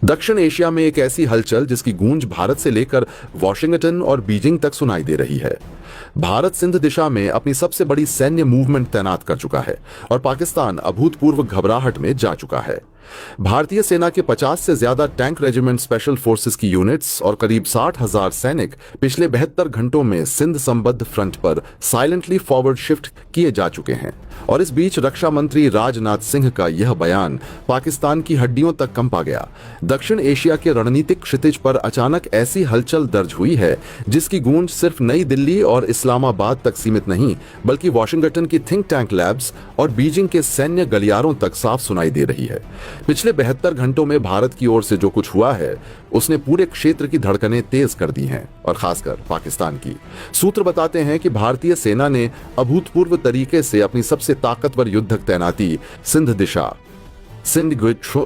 दक्षिण एशिया में एक ऐसी हलचल जिसकी गूंज भारत से लेकर वॉशिंगटन और बीजिंग तक सुनाई दे रही है। भारत सिंध दिशा में अपनी सबसे बड़ी सैन्य मूवमेंट तैनात कर चुका है और पाकिस्तान अभूतपूर्व घबराहट में जा चुका है। भारतीय सेना के 50 से ज्यादा टैंक रेजिमेंट स्पेशल फोर्सेस की यूनिट्स और करीब 60,000 सैनिक पिछले 72 घंटों में सिंध संबद्ध फ्रंट पर साइलेंटली फॉरवर्ड शिफ्ट किए जा चुके हैं। और इस बीच रक्षा मंत्री राजनाथ सिंह का यह बयान पाकिस्तान की हड्डियों तक कंपा गया। दक्षिण एशिया के रणनीतिक क्षितिज पर अचानक ऐसी हलचल दर्ज हुई है जिसकी गूंज सिर्फ नई दिल्ली और इस्लामाबाद तक सीमित नहीं, बल्कि वॉशिंगटन की थिंक टैंक लैब्स और बीजिंग के सैन्य गलियारों तक साफ सुनाई दे रही है। पिछले 72 घंटों में भारत की ओर से जो कुछ हुआ है उसने पूरे क्षेत्र की धड़कनें तेज कर दी हैं और खासकर पाकिस्तान की। सूत्र बताते हैं कि भारतीय सेना ने अभूतपूर्व तरीके से अपनी सबसे ताकतवर युद्धक तैनाती सिंध दिशा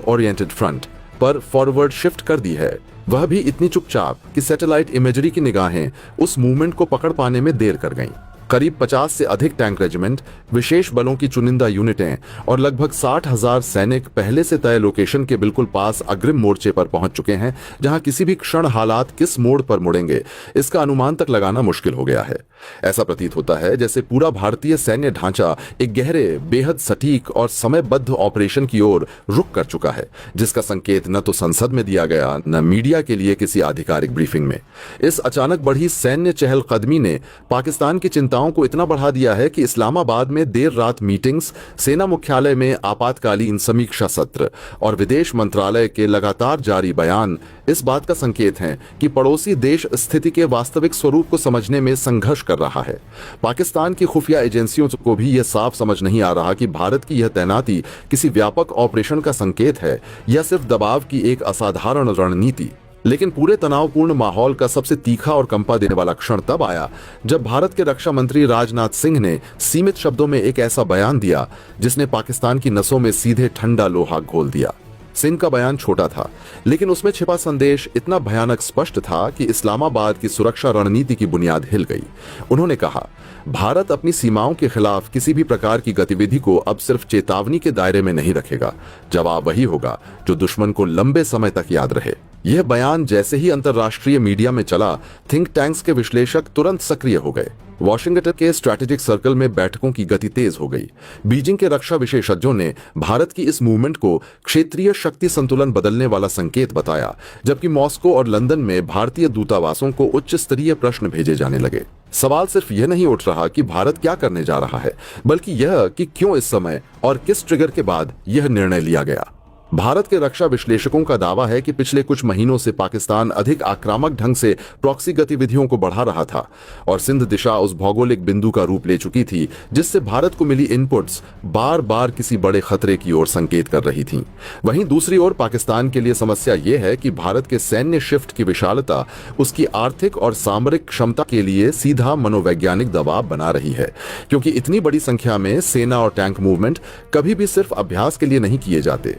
ओरिएंटेड फ्रंट पर फॉरवर्ड शिफ्ट कर दी है। वह भी इतनी चुपचाप कि सैटेलाइट इमेजरी की निगाहें उस मूवमेंट को पकड़ पाने में देर कर गईं। करीब 50 से अधिक टैंक रेजिमेंट, विशेष बलों की चुनिंदा यूनिटें और लगभग 60,000 सैनिक पहले से तय लोकेशन के बिल्कुल पास अग्रिम मोर्चे पर पहुंच चुके हैं, जहां किसी भी क्षण हालात किस मोड़ पर मुड़ेंगे इसका अनुमान तक लगाना मुश्किल हो गया है। ऐसा प्रतीत होता है जैसे पूरा भारतीय सैन्य ढांचा एक गहरे, बेहद सटीक और समयबद्ध ऑपरेशन की ओर रुख कर चुका है, जिसका संकेत न तो संसद में दिया गया न मीडिया के लिए किसी आधिकारिक ब्रीफिंग में। इस अचानक बढ़ी सैन्य चहलकदमी ने पाकिस्तान की चिंताओं को इतना बढ़ा दिया है कि इस्लामाबाद में देर रात मीटिंग्स, सेना मुख्यालय में आपातकालीन समीक्षा सत्र और विदेश मंत्रालय के लगातार जारी बयान इस बात का संकेत हैं कि पड़ोसी देश स्थिति के वास्तविक स्वरूप को समझने में संघर्ष कर रहा है। पाकिस्तान की खुफिया एजेंसियों को भी यह साफ समझ नहीं आ रहा कि भारत की यह तैनाती किसी व्यापक ऑपरेशन का संकेत है या सिर्फ दबाव की एक असाधारण रणनीति। लेकिन पूरे तनावपूर्ण माहौल का सबसे तीखा और कंपा देने वाला क्षण तब आया जब भारत के रक्षा मंत्री राजनाथ सिंह ने सीमित शब्दों में एक ऐसा बयान दिया जिसने पाकिस्तान की नसों में सीधे ठंडा लोहा घोल दिया। सिंह का बयान छोटा था, लेकिन उसमें छिपा संदेश इतना भयानक स्पष्ट था कि इस्लामाबाद की सुरक्षा रणनीति की बुनियाद हिल गई। उन्होंने कहा, भारत अपनी सीमाओं के खिलाफ किसी भी प्रकार की गतिविधि को अब सिर्फ चेतावनी के दायरे में नहीं रखेगा। जवाब वही होगा जो दुश्मन को लंबे समय तक याद रहे। यह बयान जैसे ही अंतर्राष्ट्रीय मीडिया में चला, थिंक टैंक्स के विश्लेषक तुरंत सक्रिय हो गए। वॉशिंगटन के स्ट्रैटेजिक सर्कल में बैठकों की गति तेज हो गई। बीजिंग के रक्षा विशेषज्ञों ने भारत की इस मूवमेंट को क्षेत्रीय शक्ति संतुलन बदलने वाला संकेत बताया, जबकि मॉस्को और लंदन में भारतीय दूतावासों को उच्च स्तरीय प्रश्न भेजे जाने लगे। सवाल सिर्फ यह नहीं उठ रहा कि भारत क्या करने जा रहा है, बल्कि यह कि क्यों इस समय और किस ट्रिगर के बाद यह निर्णय लिया गया। भारत के रक्षा विश्लेषकों का दावा है कि पिछले कुछ महीनों से पाकिस्तान अधिक आक्रामक ढंग से प्रॉक्सी गतिविधियों को बढ़ा रहा था और सिंध दिशा उस भौगोलिक बिंदु का रूप ले चुकी थी जिससे भारत को मिली इनपुट्स बार बार किसी बड़े खतरे की ओर संकेत कर रही थीं। वहीं दूसरी ओर पाकिस्तान के लिए समस्या यह है कि भारत के सैन्य शिफ्ट की विशालता उसकी आर्थिक और सामरिक क्षमता के लिए सीधा मनोवैज्ञानिक दबाव बना रही है, क्योंकि इतनी बड़ी संख्या में सेना और टैंक मूवमेंट कभी भी सिर्फ अभ्यास के लिए नहीं किए जाते।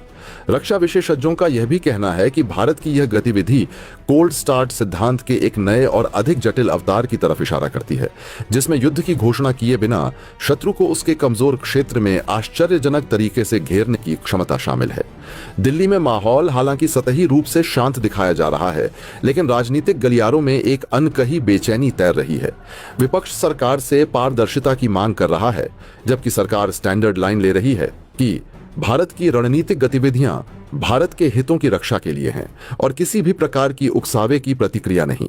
रक्षा विशेषज्ञों का यह भी कहना है कि भारत की यह गतिविधि कोल्ड स्टार्ट सिद्धांत के एक नए और अधिक जटिल अवतार की तरफ इशारा करती है, जिसमें युद्ध की घोषणा किए बिना शत्रु को उसके कमजोर क्षेत्र में आश्चर्यजनक तरीके से घेरने की क्षमता शामिल है। दिल्ली में माहौल हालांकि सतही रूप से शांत दिखाया जा रहा है, लेकिन राजनीतिक गलियारों में एक अनकही बेचैनी तैर रही है। विपक्ष सरकार से पारदर्शिता की मांग कर रहा है, जबकि सरकार स्टैंडर्ड लाइन ले रही है कि भारत की रणनीतिक गतिविधियां भारत के हितों की रक्षा के लिए हैं और किसी भी प्रकार की उकसावे की प्रतिक्रिया नहीं।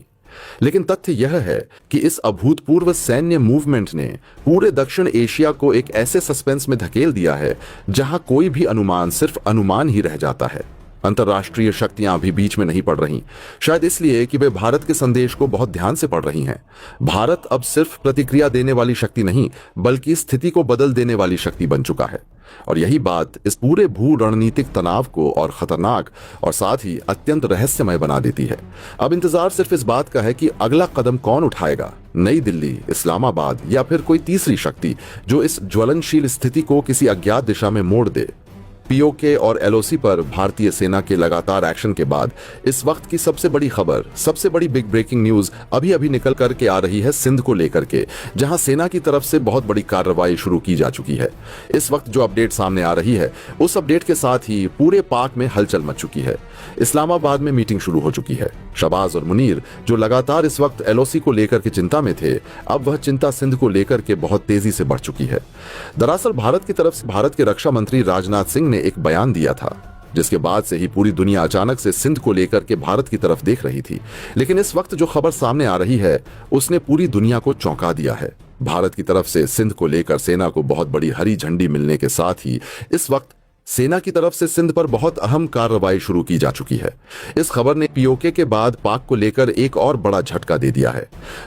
लेकिन तथ्य यह है कि इस अभूतपूर्व सैन्य मूवमेंट ने पूरे दक्षिण एशिया को एक ऐसे सस्पेंस में धकेल दिया है जहां कोई भी अनुमान सिर्फ अनुमान ही रह जाता है। अंतर्राष्ट्रीय शक्तियां भी बीच में नहीं पड़ रही, शायद इसलिए कि वे भारत के संदेश को बहुत ध्यान से पढ़ रही हैं। भारत अब सिर्फ प्रतिक्रिया देने वाली शक्ति नहीं, बल्कि स्थिति को बदल देने वाली शक्ति बन चुका है। और यही बात इस पूरे भू रणनीतिक तनाव को और खतरनाक और साथ ही अत्यंत रहस्यमय बना देती है। अब इंतजार सिर्फ इस बात का है कि अगला कदम कौन उठाएगा, नई दिल्ली, इस्लामाबाद या फिर कोई तीसरी शक्ति जो इस ज्वलनशील स्थिति को किसी अज्ञात दिशा में मोड़ दे। पीओके और एलओसी पर भारतीय सेना के लगातार एक्शन के बाद इस वक्त की सबसे बड़ी खबर, सबसे बड़ी बिग ब्रेकिंग न्यूज अभी अभी निकल करके आ रही है सिंध को लेकर के, जहां सेना की तरफ से बहुत बड़ी कार्रवाई शुरू की जा चुकी है। इस वक्त जो अपडेट सामने आ रही है, उस अपडेट के साथ ही पूरे पाक में हलचल मच चुकी है। इस्लामाबाद में मीटिंग शुरू हो चुकी है। शहबाज और मुनीर, जो लगातार इस वक्त एलओसी को लेकर के चिंता में थे, अब वह चिंता सिंध को लेकर के बहुत तेजी से बढ़ चुकी है। दरअसल भारत की तरफ से भारत के रक्षा मंत्री राजनाथ सिंह ने एक बयान दिया था, जिसके बाद से ही पूरी दुनिया अचानक से सिंध को लेकर के भारत की तरफ देख रही थी। लेकिन इस वक्त जो खबर सामने आ रही है, उसने पूरी दुनिया को चौंका दिया है। भारत की तरफ से सिंध को लेकर सेना को बहुत बड़ी हरी झंडी मिलने के साथ ही इस वक्त सेना की तरफ से सिंध पर बहुत अहम कार्रवाई शुरू की जा चुकी है। इस खबर ने पीओके के बाद पाक को लेकर एक और बड़ा झटका दे दिया है।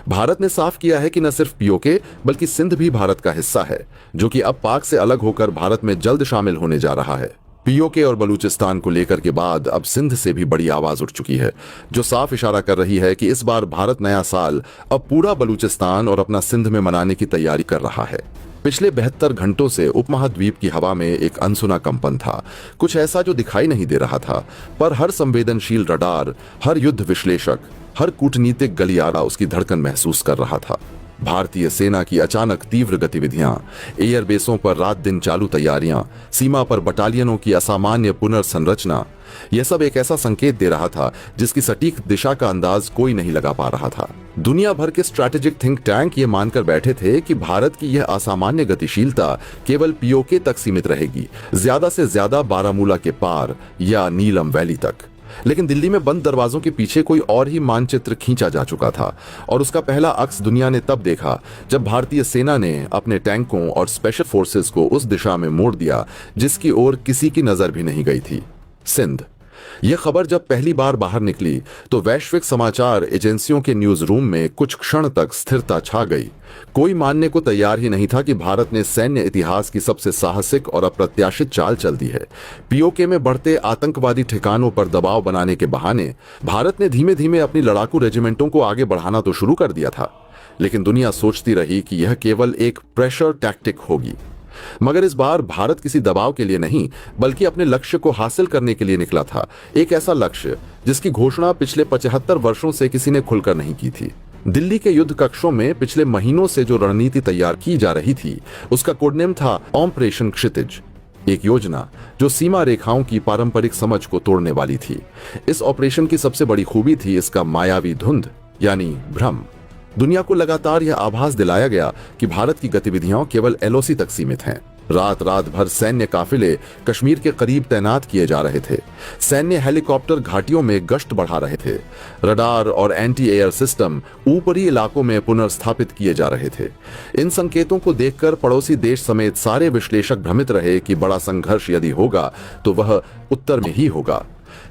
भारत ने साफ किया है कि न सिर्फ पीओके बल्कि सिंध भी भारत का हिस्सा है, जो कि अब पाक से अलग होकर भारत में जल्द शामिल होने जा रहा है। पीओके और बलूचिस्तान को लेकर के बाद अब सिंध से भी बड़ी आवाज उठ चुकी है, जो साफ इशारा कर रही है कि इस बार भारत नया साल अब पूरा बलूचिस्तान और अपना सिंध में मनाने की तैयारी कर रहा है। पिछले 72 घंटों से उपमहाद्वीप की हवा में एक अनसुना कंपन था, कुछ ऐसा जो दिखाई नहीं दे रहा था, पर हर संवेदनशील रडार, हर युद्ध विश्लेषक, हर कूटनीतिक गलियारा उसकी धड़कन महसूस कर रहा था। भारतीय सेना की अचानक तीव्र गतिविधियां, एयरबेसों पर रात दिन चालू तैयारियां, सीमा पर बटालियनों की असामान्य पुनर्संरचना, यह सब एक ऐसा संकेत दे रहा था जिसकी सटीक दिशा का अंदाज कोई नहीं लगा पा रहा था। दुनिया भर के स्ट्रैटेजिक थिंक टैंक ये मानकर बैठे थे कि भारत की यह असामान्य गतिशीलता केवल पीओके तक सीमित रहेगी, ज्यादा से ज्यादा बारामूला के पार या नीलम वैली तक। लेकिन दिल्ली में बंद दरवाजों के पीछे कोई और ही मानचित्र खींचा जा चुका था, और उसका पहला अक्स दुनिया ने तब देखा जब भारतीय सेना ने अपने टैंकों और स्पेशल फोर्सेस को उस दिशा में मोड़ दिया जिसकी ओर किसी की नजर भी नहीं गई थी, सिंध। यह खबर जब पहली बार बाहर निकली तो वैश्विक समाचार एजेंसियों के न्यूज रूम में कुछ क्षण तक स्थिरता छा गई। कोई मानने को तैयार ही नहीं था कि भारत ने सैन्य इतिहास की सबसे साहसिक और अप्रत्याशित चाल चल दी है। पीओके में बढ़ते आतंकवादी ठिकानों पर दबाव बनाने के बहाने भारत ने धीमे धीमे अपनी लड़ाकू रेजिमेंटों को आगे बढ़ाना तो शुरू कर दिया था, लेकिन दुनिया सोचती रही कि यह केवल एक प्रेशर टैक्टिक होगी। मगर इस बार भारत किसी दबाव के लिए नहीं, बल्कि अपने लक्ष्य को हासिल करने के लिए निकला था। एक ऐसा लक्ष्य जिसकी घोषणा पिछले 75 वर्षों से किसी ने खुलकर नहीं की थी। दिल्ली के युद्ध कक्षों में पिछले महीनों से जो रणनीति तैयार की जा रही थी, उसका कोडनेम था ऑपरेशन क्षितिज, एक योजना जो सीमा रेखाओं की पारंपरिक समझ को तोड़ने वाली थी। इस ऑपरेशन की सबसे बड़ी खूबी थी इसका मायावी धुंध, यानी भ्रम। दुनिया को लगातार यह आभास दिलाया गया कि भारत की गतिविधियां केवल एलओसी तक सीमित हैं। रात रात भर सैन्य काफिले कश्मीर के करीब तैनात किए जा रहे थे। सैन्य हेलीकॉप्टर घाटियों में गश्त बढ़ा रहे थे। रडार और एंटी एयर सिस्टम ऊपरी इलाकों में पुनर्स्थापित किए जा रहे थे। इन संकेतों को देखकर पड़ोसी देश समेत सारे विश्लेषक भ्रमित रहे कि बड़ा संघर्ष यदि होगा तो वह उत्तर में ही होगा।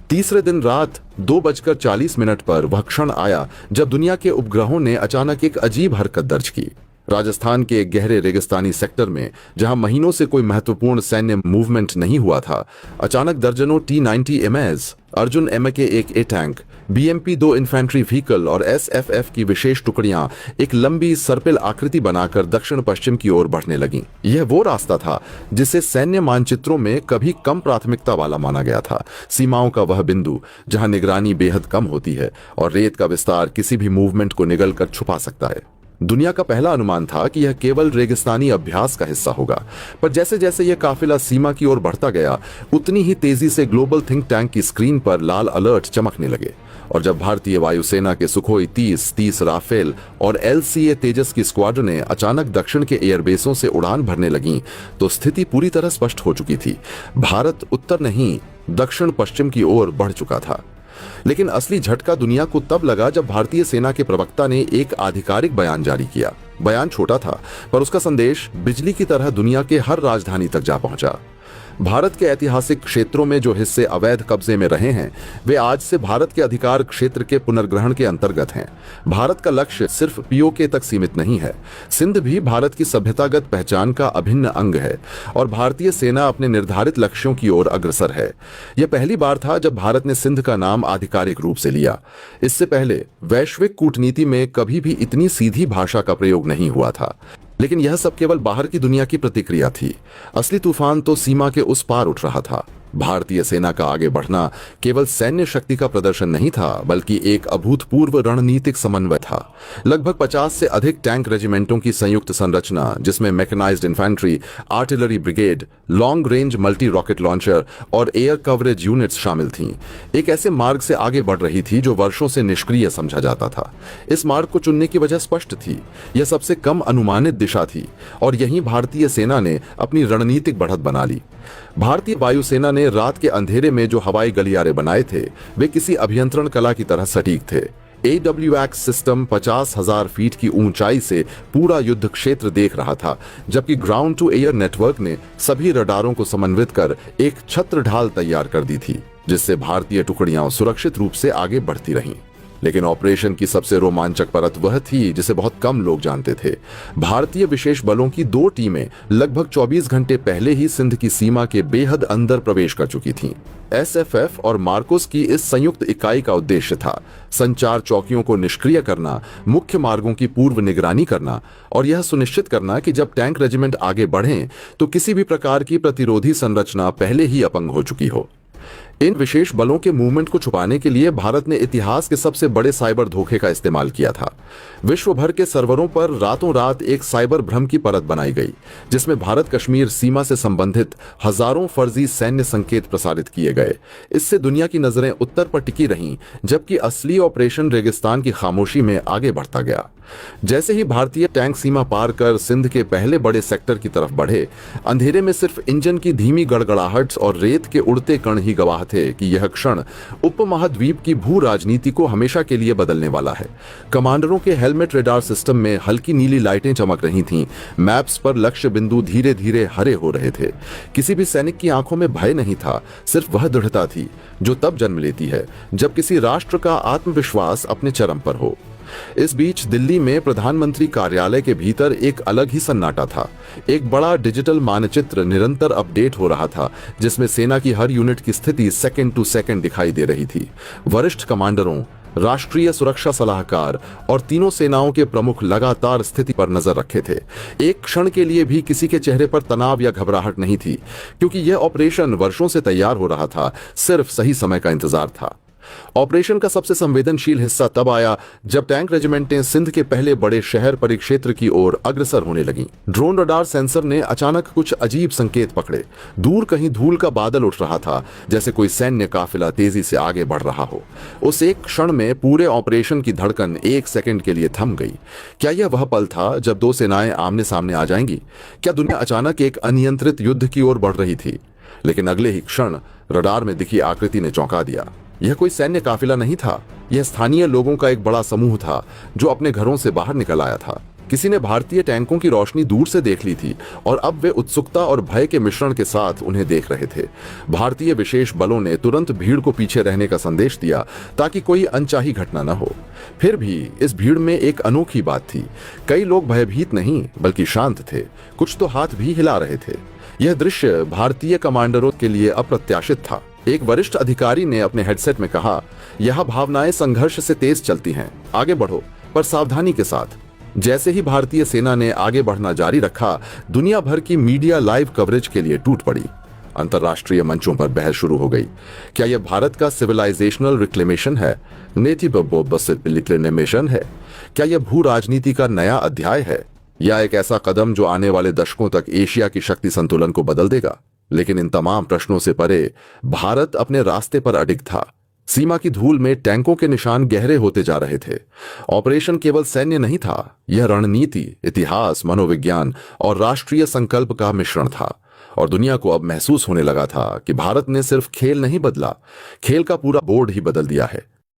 तीसरे दिन रात 2:40 पर वह क्षण आया जब दुनिया के उपग्रहों ने अचानक एक अजीब हरकत दर्ज की। राजस्थान के एक गहरे रेगिस्तानी सेक्टर में, जहां महीनों से कोई महत्वपूर्ण सैन्य मूवमेंट नहीं हुआ था, अचानक दर्जनों T-90 एमएज, अर्जुन MK-1 ए टैंक, BMP-2 इन्फेंट्री व्हीकल और SFF की विशेष टुकड़ियां एक लंबी सर्पिल आकृति बनाकर दक्षिण पश्चिम की ओर बढ़ने लगीं। यह वो रास्ता था जिसे सैन्य मानचित्रों में कभी कम प्राथमिकता वाला माना गया था। सीमाओं का वह बिंदु जहां निगरानी बेहद कम होती है और रेत का विस्तार किसी भी मूवमेंट को निगल कर छुपा सकता है। दुनिया का पहला अनुमान था कि यह केवल रेगिस्तानी अभ्यास का हिस्सा होगा, पर जैसे जैसे यह काफिला सीमा की ओर बढ़ता गया, उतनी ही तेजी से ग्लोबल थिंक टैंक की स्क्रीन पर लाल अलर्ट चमकने लगे। और जब भारतीय वायुसेना के सुखोई 30 राफेल और LCA तेजस की स्क्वाड्रनें अचानक दक्षिण के एयरबेसों से उड़ान भरने लगीं, तो स्थिति पूरी तरह स्पष्ट हो चुकी थी। भारत उत्तर नहीं, दक्षिण पश्चिम की ओर बढ़ चुका था। लेकिन असली झटका दुनिया को तब लगा जब भारतीय सेना के प्रवक्ता ने एक आधिकारिक बयान जारी किया। बयान छोटा था, पर उसका संदेश बिजली की तरह दुनिया के हर राजधानी तक जा पहुंचा। भारत के ऐतिहासिक क्षेत्रों में जो हिस्से अवैध कब्जे में रहे हैं, वे आज से भारत के अधिकार क्षेत्र के पुनर्ग्रहण के अंतर्गत हैं। भारत का लक्ष्य सिर्फ पीओके तक सीमित नहीं है। सिंध भी भारत की सभ्यतागत पहचान का अभिन्न अंग है और भारतीय सेना अपने निर्धारित लक्ष्यों की ओर अग्रसर है। यह पहली बार था जब भारत ने सिंध का नाम आधिकारिक रूप से लिया। इससे पहले वैश्विक कूटनीति में कभी भी इतनी सीधी भाषा का प्रयोग नहीं हुआ था। लेकिन यह सब केवल बाहर की दुनिया की प्रतिक्रिया थी। असली तूफान तो सीमा के उस पार उठ रहा था। भारतीय सेना का आगे बढ़ना केवल सैन्य शक्ति का प्रदर्शन नहीं था, बल्कि एक अभूतपूर्व रणनीतिक समन्वय था। लगभग 50 से अधिक टैंक रेजिमेंटों की संयुक्त संरचना, जिसमें mechanised infantry, artillery brigade, long range multi rocket launcher और एयर कवरेज यूनिट्स शामिल थीं, एक ऐसे मार्ग से आगे बढ़ रही थी जो वर्षों से निष्क्रिय समझा जाता था। इस मार्ग को चुनने की वजह स्पष्ट थी। यह सबसे कम अनुमानित दिशा थी और यहीं भारतीय सेना ने अपनी रणनीतिक बढ़त बना ली। भारतीय वायुसेना ने रात के अंधेरे में जो हवाई गलियारे बनाए थे, वे किसी अभियंत्रण कला की तरह सटीक थे। AWACS सिस्टम 50,000 फीट की ऊंचाई से पूरा युद्ध क्षेत्र देख रहा था, जबकि ग्राउंड टू एयर नेटवर्क ने सभी रडारों को समन्वित कर एक छत्र ढाल तैयार कर दी थी, जिससे भारतीय टुकड़ियां सुरक्षित रूप से आगे बढ़ती रहीं। लेकिन ऑपरेशन की सबसे रोमांचक परत वह थी जिसे बहुत कम लोग जानते थे। भारतीय विशेष बलों की 2 टीमें लगभग 24 घंटे पहले ही सिंध की सीमा के बेहद अंदर प्रवेश कर चुकी थीं। SFF और मार्कोस की इस संयुक्त इकाई का उद्देश्य था संचार चौकियों को निष्क्रिय करना, मुख्य मार्गों की पूर्व निगरानी करना और यह सुनिश्चित करना कि जब टैंक रेजिमेंट आगे बढ़ें तो किसी भी प्रकार की प्रतिरोधी संरचना पहले ही अपंग हो चुकी हो। इन विशेष बलों के मूवमेंट को छुपाने के लिए भारत ने इतिहास के सबसे बड़े साइबर धोखे का इस्तेमाल किया था। विश्व भर के सर्वरों पर रातों रात एक साइबर भ्रम की परत बनाई गई, जिसमें भारत कश्मीर सीमा से संबंधित हजारों फर्जी सैन्य संकेत प्रसारित किए गए। इससे दुनिया की नजरें उत्तर पर टिकी रहीं, जबकि असली ऑपरेशन रेगिस्तान की खामोशी में आगे बढ़ता गया। जैसे ही भारतीय टैंक सीमा पार कर सिंध के पहले बड़े सेक्टर की तरफ बढ़े, अंधेरे में सिर्फ इंजन की धीमी गड़गड़ाहट और रेत के उड़ते कण ही गवाह थे कि यह क्षण उपमहाद्वीप की भू राजनीति को हमेशा के लिए बदलने वाला है। कमांडरों के हेलमेट रेडार सिस्टम में हल्की नीली लाइटें चमक रही थीं। मैप्स पर लक्ष्य बिंदु धीरे धीरे हरे हो रहे थे। किसी भी सैनिक की आंखों में भय नहीं था, सिर्फ वह दृढ़ता थी जो तब जन्म लेती है जब किसी राष्ट्र का आत्मविश्वास अपने चरम पर हो। इस बीच दिल्ली में प्रधानमंत्री कार्यालय के भीतर एक अलग ही सन्नाटा था। एक बड़ा डिजिटल मानचित्र निरंतर अपडेट हो रहा था, जिसमें सेना की हर यूनिट की स्थिति सेकंड टू सेकंड दिखाई दे रही थी। वरिष्ठ कमांडरों, राष्ट्रीय सुरक्षा सलाहकार और तीनों सेनाओं के प्रमुख लगातार स्थिति पर नजर रखे थे। एक क्षण के लिए भी किसी के चेहरे पर तनाव या घबराहट नहीं थी, क्योंकि यह ऑपरेशन वर्षों से तैयार हो रहा था, सिर्फ सही समय का इंतजार था। ऑपरेशन का सबसे संवेदनशील हिस्सा तब आया जब टैंक रेजिमेंटें सिंध के पहले बड़े शहर परिक्षेत्र की ओर अग्रसर होने लगीं। ड्रोन रडार सेंसर ने अचानक कुछ अजीब संकेत पकड़े। दूर कहीं धूल का बादल उठ रहा था, जैसे कोई सैन्य काफिला तेजी से आगे बढ़ रहा हो। उस एक क्षण में पूरे ऑपरेशन की धड़कन 1 सेकंड के लिए थम गई। क्या यह वह पल था जब 2 सेनाएं आमने सामने आ जाएंगी? क्या दुनिया अचानक एक अनियंत्रित युद्ध की ओर बढ़ रही थी? लेकिन अगले ही क्षण रडार में दिखी आकृति ने चौंका दिया। यह कोई सैन्य काफिला नहीं था, यह स्थानीय लोगों का एक बड़ा समूह था जो अपने घरों से बाहर निकल आया था। किसी ने भारतीय टैंकों की रोशनी दूर से देख ली थी और अब वे उत्सुकता और भय के मिश्रण के साथ उन्हें देख रहे थे। भारतीय विशेष बलों ने तुरंत भीड़ को पीछे रहने का संदेश दिया ताकि कोई अनचाही घटना न हो। फिर भी इस भीड़ में एक अनोखी बात थी। कई लोग भयभीत नहीं बल्कि शांत थे, कुछ तो हाथ भी हिला रहे थे। यह दृश्य भारतीय कमांडरों के लिए अप्रत्याशित था। एक वरिष्ठ अधिकारी ने अपने हेडसेट में कहा, यह भावनाएं संघर्ष से तेज चलती हैं, आगे बढ़ो पर सावधानी के साथ। जैसे ही भारतीय सेना ने आगे बढ़ना जारी रखा, दुनिया भर की मीडिया लाइव कवरेज के लिए टूट पड़ी। अंतर्राष्ट्रीय मंचों पर बहस शुरू हो गई। क्या यह भारत का सिविलाइजेशनल रिक्लेमेशन है? रिक्लेमेशन है? क्या यह भू राजनीति का नया अध्याय है, या एक ऐसा कदम जो आने वाले दशकों तक एशिया की शक्ति संतुलन को बदल देगा? लेकिन इन तमाम प्रश्नों से परे भारत अपने रास्ते पर अडिग था। सीमा की धूल में टैंकों के निशान गहरे होते जा रहे थे। ऑपरेशन केवल सैन्य नहीं था, यह रणनीति, इतिहास, मनोविज्ञान और राष्ट्रीय संकल्प का मिश्रण था। और दुनिया को अब महसूस होने लगा था कि भारत ने सिर्फ खेल नहीं बदला, खेल का पूरा बोर्ड ही बदल दिया है।